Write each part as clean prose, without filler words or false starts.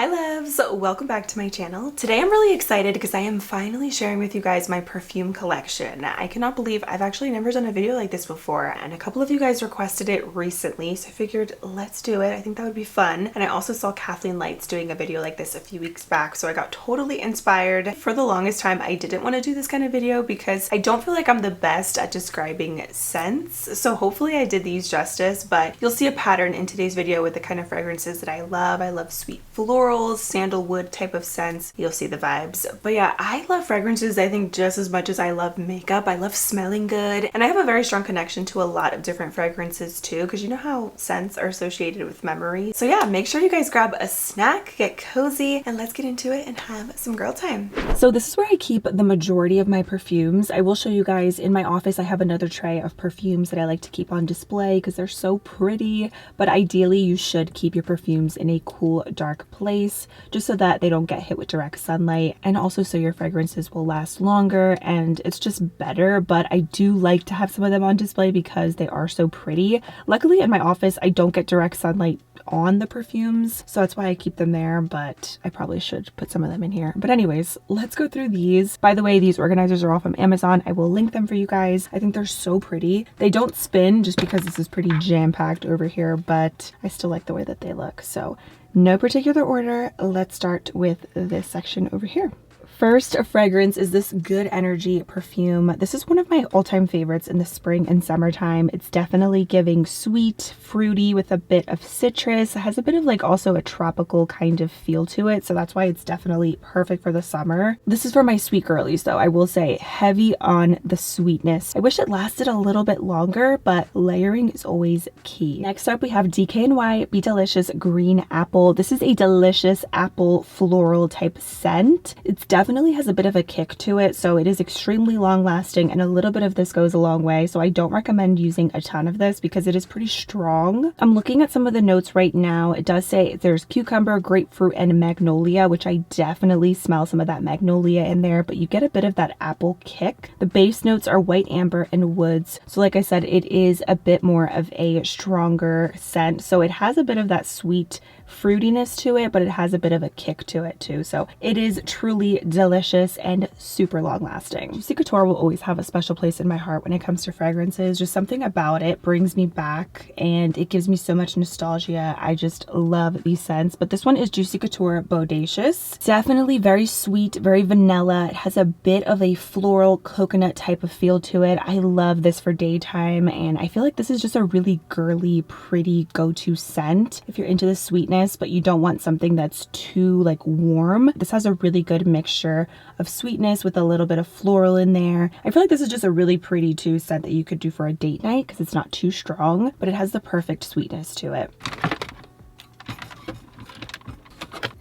Hi loves, welcome back to my channel. Today I'm really excited because I am finally sharing with you guys my perfume collection. I cannot believe I've actually never done a video like this before, and a couple of you guys requested it recently, so I figured let's do it. I think that would be fun. And I also saw Kathleen Lights doing a video like this a few weeks back, so I got totally inspired. For the longest time I didn't want to do this kind of video because I don't feel like I'm the best at describing scents, so hopefully I did these justice, but you'll see a pattern in today's video with the kind of fragrances that I love. I love sweet florals, sandalwood type of scents. You'll see the vibes. But yeah, I love fragrances I think just as much as I love makeup. I love smelling good, and I have a very strong connection to a lot of different fragrances too, because you know how scents are associated with memory. So yeah, make sure you guys grab a snack, get cozy, and let's get into it and have some girl time. So this is where I keep the majority of my perfumes. I will show you guys in my office. I have another tray of perfumes that I like to keep on display because they're so pretty, but ideally you should keep your perfumes in a cool, dark place just so that they don't get hit with direct sunlight, and also so your fragrances will last longer and it's just better. But I do like to have some of them on display because they are so pretty. Luckily in my office I don't get direct sunlight on the perfumes, so that's why I keep them there, but I probably should put some of them in here. But anyways, let's go through these. By the way, these organizers are all from Amazon. I will link them for you guys. I think they're so pretty. They don't spin just because this is pretty jam-packed over here, but I still like the way that they look. So no particular order. Let's start with this section over here. First fragrance is this Good Energy perfume. This is one of my all-time favorites in the spring and summertime. It's definitely giving sweet, fruity with a bit of citrus. It has a bit of like also a tropical kind of feel to it, so that's why it's definitely perfect for the summer. This is for my sweet girlies though. I will say heavy on the sweetness. I wish it lasted a little bit longer, but layering is always key. Next up we have DKNY Be Delicious Green Apple. This is a delicious apple floral type scent. It's definitely has a bit of a kick to it, so it is extremely long lasting, and a little bit of this goes a long way, so I don't recommend using a ton of this because it is pretty strong. I'm looking at some of the notes right now. It does say there's cucumber, grapefruit, and magnolia, which I definitely smell some of that magnolia in there, but you get a bit of that apple kick. The base notes are white amber and woods, so like I said, it is a bit more of a stronger scent, so it has a bit of that sweet fruitiness to it, but it has a bit of a kick to it too, so it is truly delicious and super long lasting. Juicy Couture will always have a special place in my heart when it comes to fragrances. Just something about it brings me back and it gives me so much nostalgia. I just love these scents, but this one is Juicy Couture Bodacious. Definitely very sweet, very vanilla. It has a bit of a floral coconut type of feel to it. I love this for daytime, and I feel like this is just a really girly, pretty go-to scent if you're into the sweetness but you don't want something that's too like warm. This has a really good mixture of sweetness with a little bit of floral in there. I feel like this is just a really pretty too scent that you could do for a date night because it's not too strong, but it has the perfect sweetness to it.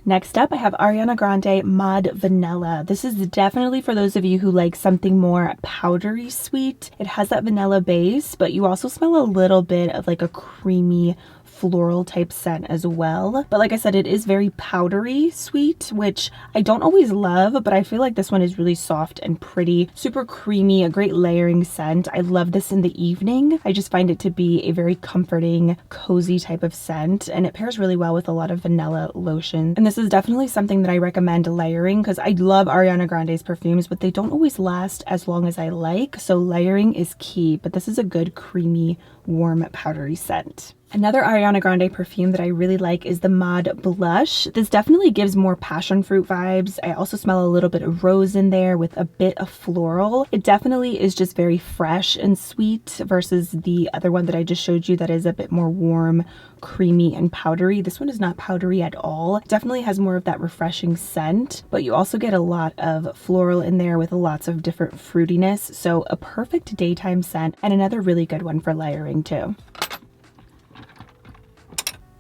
Next up, I have Ariana Grande Mod Vanilla. This is definitely for those of you who like something more powdery sweet. It has that vanilla base, but you also smell a little bit of like a creamy floral type scent as well. But like I said, it is very powdery sweet, which I don't always love, but I feel like this one is really soft and pretty, super creamy, a great layering scent. I love this in the evening. I just find it to be a very comforting, cozy type of scent, and it pairs really well with a lot of vanilla lotion. And this is definitely something that I recommend layering because I love Ariana Grande's perfumes, but they don't always last as long as I like, so layering is key. But this is a good creamy, warm, powdery scent. Another Ariana Grande perfume that I really like is the Mod Blush. This definitely gives more passion fruit vibes. I also smell a little bit of rose in there with a bit of floral. It definitely is just very fresh and sweet versus the other one that I just showed you that is a bit more warm, creamy, and powdery. This one is not powdery at all. It definitely has more of that refreshing scent, but you also get a lot of floral in there with lots of different fruitiness. So a perfect daytime scent, and another really good one for layering too.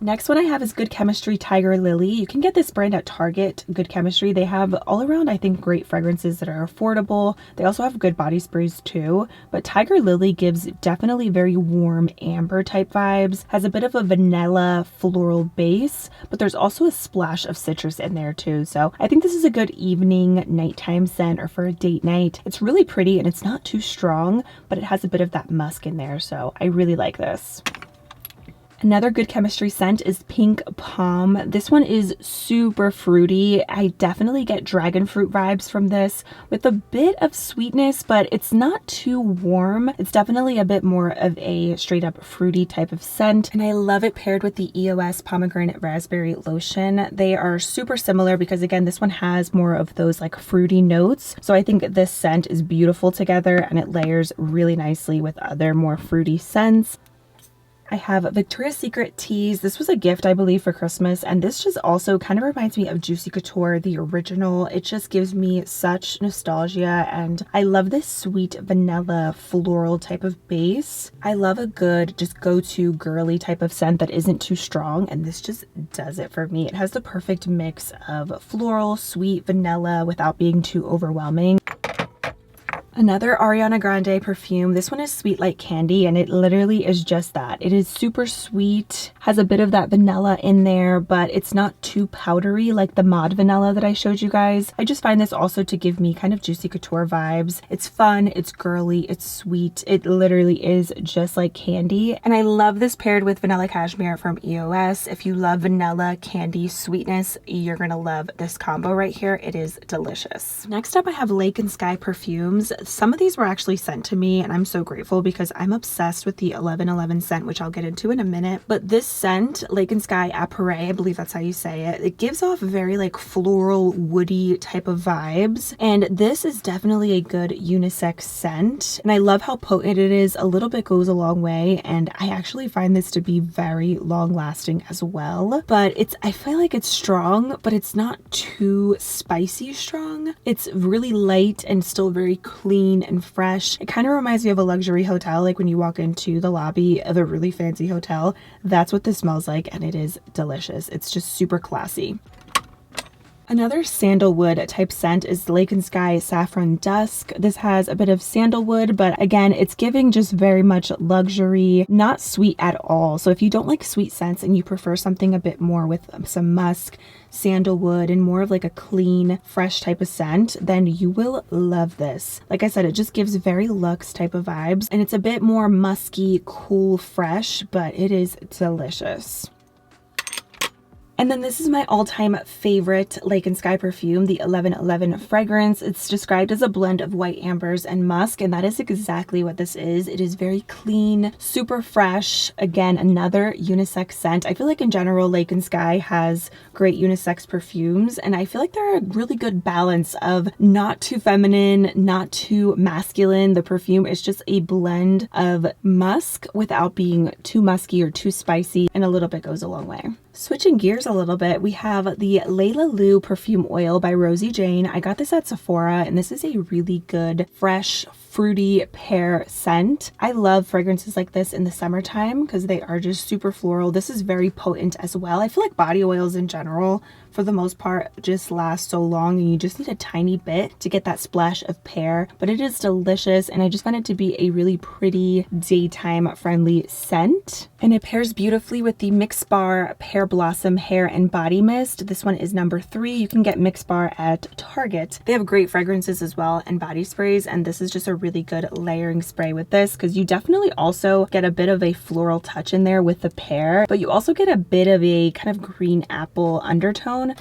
Next one I have is Good Chemistry Tiger Lily. You can get this brand at Target, Good Chemistry. They have all around, I think, great fragrances that are affordable. They also have good body sprays too, but Tiger Lily gives definitely very warm amber type vibes, has a bit of a vanilla floral base, but there's also a splash of citrus in there too. So I think this is a good evening, nighttime scent or for a date night. It's really pretty and it's not too strong, but it has a bit of that musk in there. So I really like this. Another good chemistry scent is Pink Palm. This one is super fruity. I definitely get dragon fruit vibes from this with a bit of sweetness, but it's not too warm. It's definitely a bit more of a straight up fruity type of scent. And I love it paired with the EOS Pomegranate Raspberry lotion. They are super similar because again, this one has more of those like fruity notes. So I think this scent is beautiful together and it layers really nicely with other more fruity scents. I have Victoria's Secret teas. This was a gift, I believe, for Christmas. And this just also kind of reminds me of Juicy Couture, the original. It just gives me such nostalgia. And I love this sweet vanilla floral type of base. I love a good, just go-to girly type of scent that isn't too strong. And this just does it for me. It has the perfect mix of floral, sweet, vanilla without being too overwhelming. Another Ariana Grande perfume. This one is Sweet Like Candy, and it literally is just that. It is super sweet, has a bit of that vanilla in there, but it's not too powdery like the Mod Vanilla that I showed you guys. I just find this also to give me kind of Juicy Couture vibes. It's fun, it's girly, it's sweet. It literally is just like candy. And I love this paired with Vanilla Cashmere from EOS. If you love vanilla, candy, sweetness, you're gonna love this combo right here. It is delicious. Next up, I have Lake and Sky perfumes. Some of these were actually sent to me and I'm so grateful because I'm obsessed with the 1111 scent, which I'll get into in a minute. But this scent, Lake and Sky Appar, I believe that's how you say it, it gives off very like floral, woody type of vibes. And this is definitely a good unisex scent. And I love how potent it is. A little bit goes a long way. And I actually find this to be very long lasting as well. But I feel like it's strong, but it's not too spicy strong. It's really light and still very clean and fresh. It kind of reminds me of a luxury hotel, like when you walk into the lobby of a really fancy hotel. That's what this smells like, and it is delicious. It's just super classy. Another sandalwood type scent is Lake and Sky Saffron Dusk. This has a bit of sandalwood, but again, it's giving just very much luxury, not sweet at all. So if you don't like sweet scents and you prefer something a bit more with some musk, sandalwood, and more of like a clean, fresh type of scent, then you will love this. Like I said, it just gives very luxe type of vibes, and it's a bit more musky, cool, fresh, but it is delicious. And then this is my all-time favorite Lake and Sky perfume, the 1111 fragrance. It's described as a blend of white ambers and musk, and that is exactly what this is. It is very clean, super fresh. Again, another unisex scent. I feel like in general, Lake and Sky has great unisex perfumes, and I feel like they're a really good balance of not too feminine, not too masculine. The perfume is just a blend of musk without being too musky or too spicy, and a little bit goes a long way. Switching gears a little bit, we have the Leila Lou perfume oil by Rosie Jane. I got this at Sephora, and this is a really good, fresh, fruity pear scent. I love fragrances like this in the summertime because they are just super floral. This is very potent as well. I feel like body oils in general, for the most part, just last so long, and you just need a tiny bit to get that splash of pear, but it is delicious, and I just find it to be a really pretty daytime friendly scent. And it pairs beautifully with the Mixar Pear Blossom Hair and Body Mist. This one is number 3. You can get Mixar at Target. They have great fragrances as well and body sprays, and this is just a really good layering spray with this because you definitely also get a bit of a floral touch in there with the pear, but you also get a bit of a kind of green apple undertone.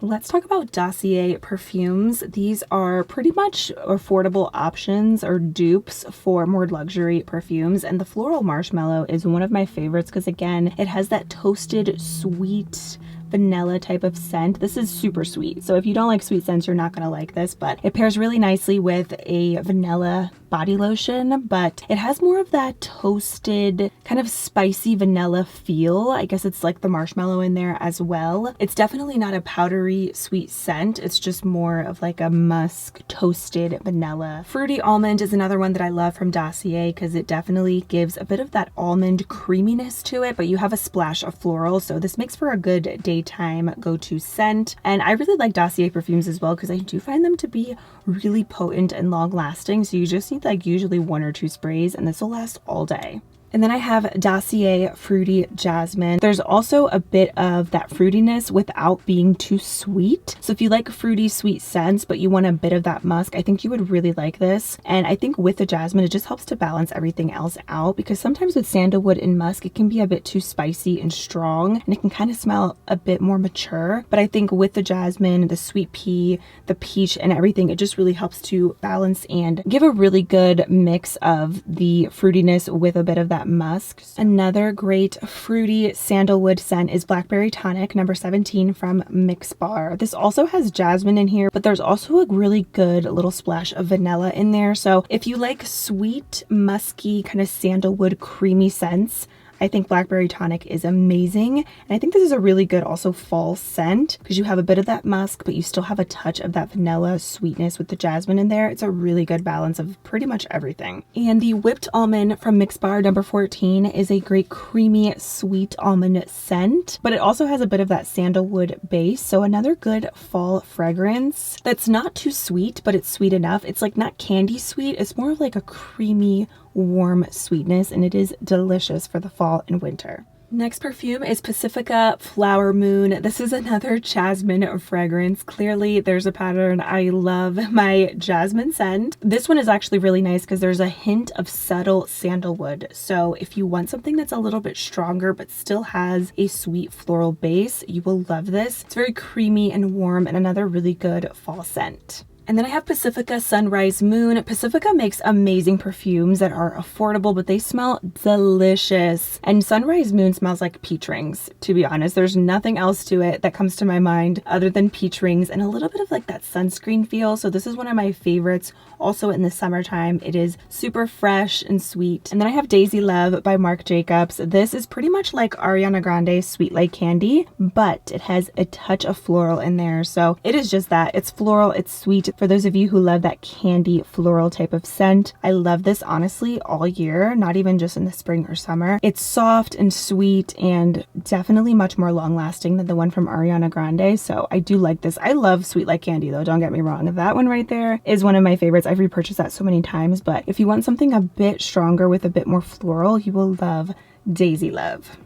Let's talk about Dosier perfumes. These are pretty much affordable options or dupes for more luxury perfumes, and the Floral Marshmallow is one of my favorites because again, it has that toasted sweet vanilla type of scent. This is super sweet, so if you don't like sweet scents, you're not gonna like this, but it pairs really nicely with a vanilla body lotion, but it has more of that toasted kind of spicy vanilla feel. I guess it's like the marshmallow in there as well. It's definitely not a powdery sweet scent. It's just more of like a musk toasted vanilla. Fruity Almond is another one that I love from Dosier because it definitely gives a bit of that almond creaminess to it, but you have a splash of floral, so this makes for a good daytime go-to scent. And I really like Dosier perfumes as well because I do find them to be really potent and long lasting, so you just need like usually 1 or 2 sprays and this will last all day. And then I have Dosier Fruity Jasmine. There's also a bit of that fruitiness without being too sweet. So if you like fruity sweet scents, but you want a bit of that musk, I think you would really like this. And I think with the jasmine, it just helps to balance everything else out, because sometimes with sandalwood and musk, it can be a bit too spicy and strong, and it can kind of smell a bit more mature. But I think with the jasmine, the sweet pea, the peach, and everything, it just really helps to balance and give a really good mix of the fruitiness with a bit of that musk. Another great fruity sandalwood scent is Blackberry Tonic number 17 from Mixar. This also has jasmine in here, but there's also a really good little splash of vanilla in there. So if you like sweet, musky, kind of sandalwood creamy scents, I think Blackberry Tonic is amazing. And I think this is a really good also fall scent, because you have a bit of that musk, but you still have a touch of that vanilla sweetness with the jasmine in there. It's a really good balance of pretty much everything. And the Whipped Almond from Mixar number 14 is a great creamy sweet almond scent, but it also has a bit of that sandalwood base. So another good fall fragrance that's not too sweet, but it's sweet enough. It's like not candy sweet. It's more of like a creamy, warm sweetness, and it is delicious for the fall and winter. Next perfume is Pacifica Flower Moon. This is another jasmine fragrance. Clearly there's a pattern. I love my jasmine scent. This one is actually really nice because there's a hint of subtle sandalwood. So if you want something that's a little bit stronger but still has a sweet floral base, you will love this. It's very creamy and warm, and another really good fall scent. And then I have Pacifica Sunrise Moon. Pacifica makes amazing perfumes that are affordable, but they smell delicious. And Sunrise Moon smells like peach rings, to be honest. There's nothing else to it that comes to my mind other than peach rings and a little bit of like that sunscreen feel. So this is one of my favorites. Also in the summertime, it is super fresh and sweet. And then I have Daisy Love by Marc Jacobs. This is pretty much like Ariana Grande's Sweet Like Candy, but it has a touch of floral in there. So it is just that. It's floral, it's sweet. For those of you who love that candy floral type of scent, I love this honestly all year, not even just in the spring or summer. It's soft and sweet and definitely much more long lasting than the one from Ariana Grande. So I do like this. I love Sweet Like Candy though, don't get me wrong. That one right there is one of my favorites. I've repurchased that so many times, but if you want something a bit stronger with a bit more floral, you will love Daisy Love.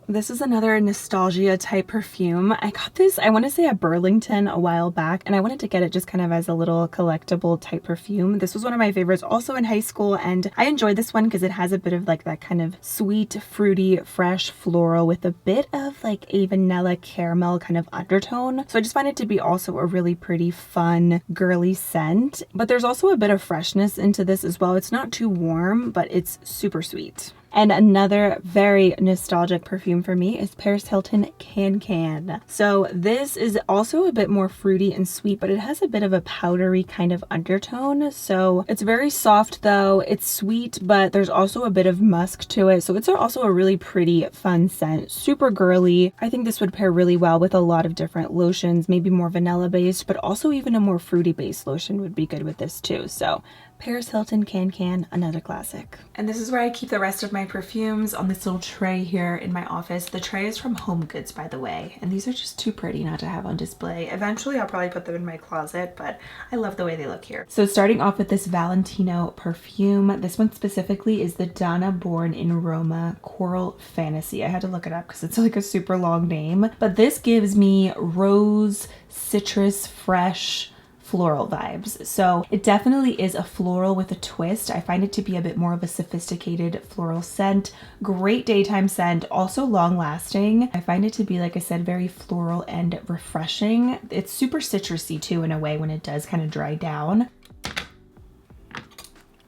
This is another nostalgia type perfume. I got this, I want to say at Burlington a while back, and I wanted to get it just kind of as a little collectible type perfume. This was one of my favorites also in high school, and I enjoyed this one because it has a bit of like that kind of sweet, fruity, fresh floral with a bit of like a vanilla caramel kind of undertone. So I just find it to be also a really pretty, fun, girly scent. But there's also a bit of freshness into this as well. It's not too warm, but it's super sweet. And another very nostalgic perfume for me is Paris Hilton Can Can. So this is also a bit more fruity and sweet, but it has a bit of a powdery kind of undertone. So it's very soft though. It's sweet, but there's also a bit of musk to it. So it's also a really pretty, fun scent. Super girly. I think this would pair really well with a lot of different lotions, maybe more vanilla based, but also even a more fruity based lotion would be good with this too. So Paris Hilton Can Can, another classic. And this is where I keep the rest of my perfumes, on this little tray here in my office. The tray is from Home Goods, by the way, and these are just too pretty not to have on display. Eventually I'll probably put them in my closet, but I love the way they look here. So starting off with this Valentino perfume, this one specifically is the Donna Born in Roma Coral Fantasy. I had to look it up because it's like a super long name, but this gives me rose, citrus, fresh, floral vibes. So it definitely is a floral with a twist. I find it to be a bit more of a sophisticated floral scent. Great daytime scent, also long lasting. I find it to be, like I said, very floral and refreshing. It's super citrusy too in a way when it does kind of dry down.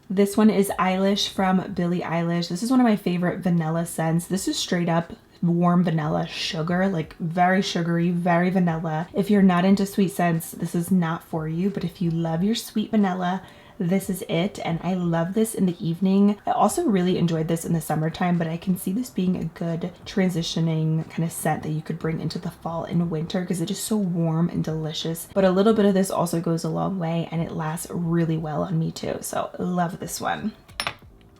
This one is Eilish from Billie Eilish. This is one of my favorite vanilla scents. This is straight up warm vanilla sugar, like very sugary, very vanilla. If you're not into sweet scents, this is not for you, but if you love your sweet vanilla, this is it. And I love this in the evening. I also really enjoyed this in the summertime, but I can see this being a good transitioning kind of scent that you could bring into the fall and winter because it is so warm and delicious. But a little bit of this also goes a long way and it lasts really well on me too. So love this one.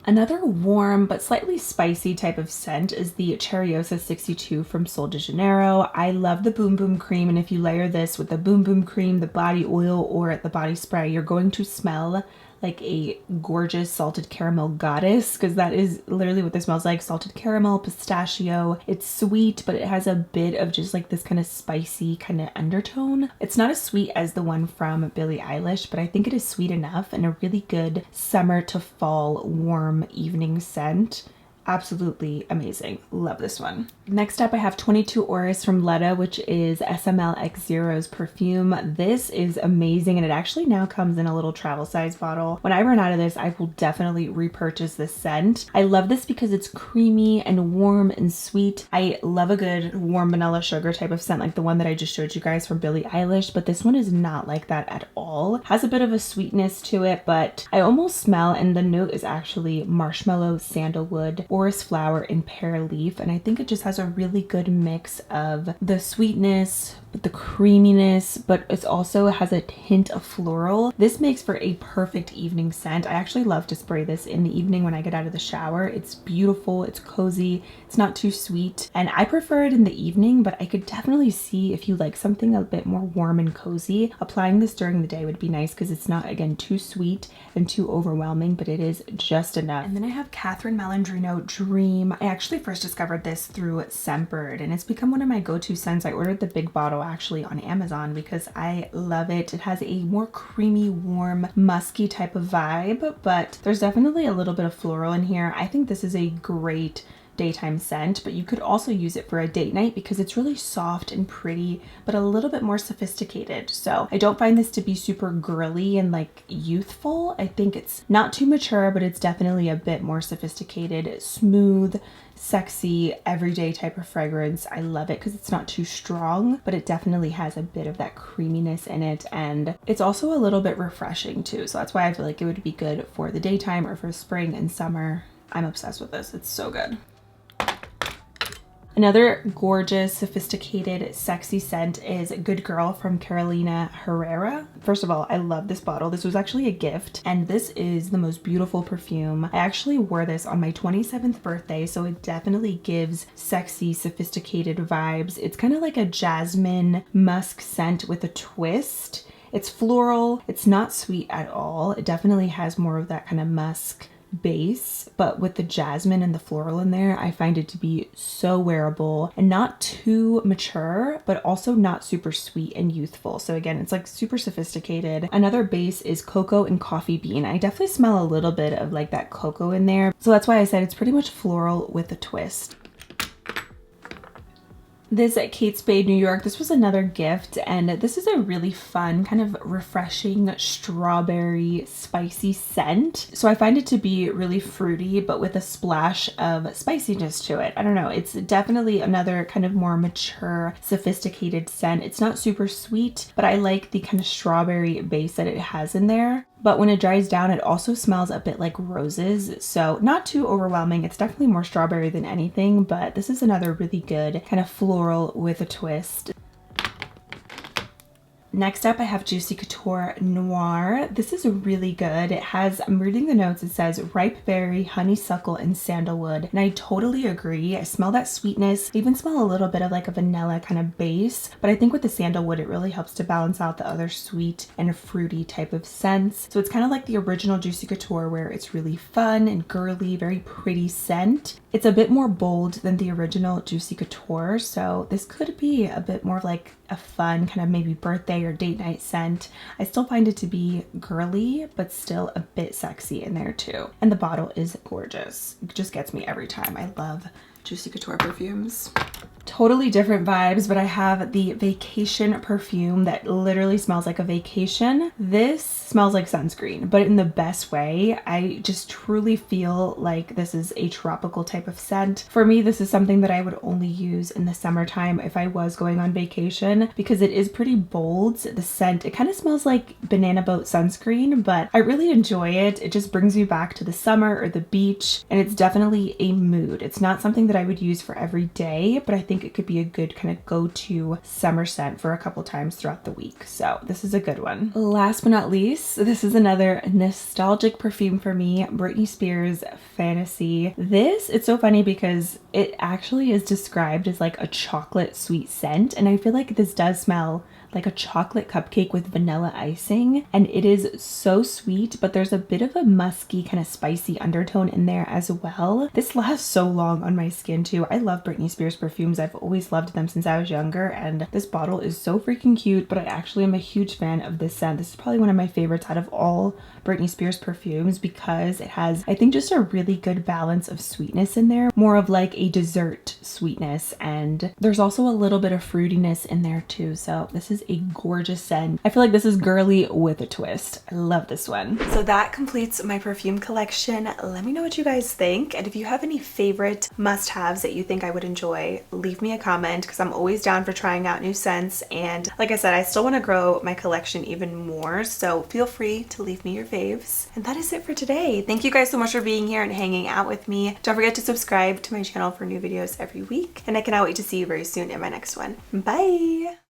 Another warm but slightly spicy type of scent is the Cherryosa 62 from Sol de Janeiro. I love the Boom Boom Cream, and if you layer this with the Boom Boom Cream, the body oil, or the body spray, you're going to smell like a gorgeous salted caramel goddess, because that is literally what this smells like. Salted caramel, pistachio. It's sweet, but it has a bit of just like this kind of spicy kind of undertone. It's not as sweet as the one from Billie Eilish, but I think it is sweet enough and a really good summer to fall warm evening scent. Absolutely amazing. Love this one. Next up, I have 22 Orus from Letta, which is SML X0's perfume. This is amazing, and it actually now comes in a little travel size bottle. When I run out of this, I will definitely repurchase this scent. I love this because it's creamy and warm and sweet. I love a good warm vanilla sugar type of scent like the one that I just showed you guys from Billie Eilish, but this one is not like that at all. Has a bit of a sweetness to it, but I almost smell, and the note is actually marshmallow, sandalwood, orris flower, and pear leaf, and I think it just has a really good mix of the sweetness, the creaminess, but it also has a hint of floral. This makes for a perfect evening scent. I actually love to spray this in the evening when I get out of the shower. It's beautiful, it's cozy, it's not too sweet, and I prefer it in the evening, but I could definitely see if you like something a bit more warm and cozy, applying this during the day would be nice because it's not, again, too sweet and too overwhelming, but it is just enough. And then I have Catherine Malandrino Dream. I actually first discovered this through Scentbird, and it's become one of my go-to scents. I ordered the big bottle actually on Amazon because I love it. It has a more creamy, warm, musky type of vibe, but there's definitely a little bit of floral in here. I think this is a great daytime scent, but you could also use it for a date night because it's really soft and pretty, but a little bit more sophisticated. So I don't find this to be super girly and like youthful. I think it's not too mature, but it's definitely a bit more sophisticated, smooth, sexy, everyday type of fragrance. I love it because it's not too strong, but it definitely has a bit of that creaminess in it, and it's also a little bit refreshing too. So that's why I feel like it would be good for the daytime or for spring and summer. I'm obsessed with this. It's so good. Another gorgeous, sophisticated, sexy scent is Good Girl from Carolina Herrera. First of all, I love this bottle. This was actually a gift, and this is the most beautiful perfume. I actually wore this on my 27th birthday, so it definitely gives sexy, sophisticated vibes. It's kind of like a jasmine musk scent with a twist. It's floral. It's not sweet at all. It definitely has more of that kind of musk base, but with the jasmine and the floral in there, I find it to be so wearable and not too mature, but also not super sweet and youthful. So again, it's like super sophisticated. Another base is cocoa and coffee bean. I definitely smell a little bit of like that cocoa in there. So that's why I said it's pretty much floral with a twist. This at Kate Spade, New York, this was another gift, and this is a really fun, kind of refreshing, strawberry, spicy scent. So I find it to be really fruity, but with a splash of spiciness to it. I don't know, it's definitely another kind of more mature, sophisticated scent. It's not super sweet, but I like the kind of strawberry base that it has in there. But when it dries down, it also smells a bit like roses. So not too overwhelming. It's definitely more strawberry than anything, but this is another really good kind of floral with a twist. Next up, I have Juicy Couture Noir. This is really good. It has, I'm reading the notes, it says ripe berry, honeysuckle, and sandalwood. And I totally agree. I smell that sweetness. I even smell a little bit of like a vanilla kind of base. But I think with the sandalwood, it really helps to balance out the other sweet and fruity type of scents. So it's kind of like the original Juicy Couture where it's really fun and girly, very pretty scent. It's a bit more bold than the original Juicy Couture. So this could be a bit more like a fun kind of maybe birthday or date night scent. I still find it to be girly, but still a bit sexy in there too. And the bottle is gorgeous. It just gets me every time. I love Juicy Couture perfumes. Totally different vibes, but I have the Vacation perfume that literally smells like a vacation. This smells like sunscreen, but in the best way. I just truly feel like this is a tropical type of scent. For me, this is something that I would only use in the summertime if I was going on vacation because it is pretty bold. The scent, it kind of smells like banana boat sunscreen, but I really enjoy it. It just brings me back to the summer or the beach, and it's definitely a mood. It's not something that I would use for every day, but I think it could be a good kind of go-to summer scent for a couple times throughout the week. So this is a good one. Last but not least, this is another nostalgic perfume for me, Britney Spears Fantasy. This, it's so funny because it actually is described as like a chocolate sweet scent, and I feel like this does smell like a chocolate cupcake with vanilla icing, and it is so sweet, but there's a bit of a musky kind of spicy undertone in there as well. This lasts so long on my skin too. I love Britney Spears perfumes. I've always loved them since I was younger, and this bottle is so freaking cute, but I actually am a huge fan of this scent. This is probably one of my favorites out of all Britney Spears perfumes because it has, I think, just a really good balance of sweetness in there, more of like a dessert sweetness, and there's also a little bit of fruitiness in there too. So this is a gorgeous scent. I feel like this is girly with a twist. I love this one. So that completes my perfume collection. Let me know what you guys think, and if you have any favorite must-haves that you think I would enjoy, leave me a comment because I'm always down for trying out new scents. And like I said, I still want to grow my collection even more, so feel free to leave me your faves. And that is it for today. Thank you guys so much for being here and hanging out with me. Don't forget to subscribe to my channel for new videos every week, and I cannot wait to see you very soon in my next one. Bye!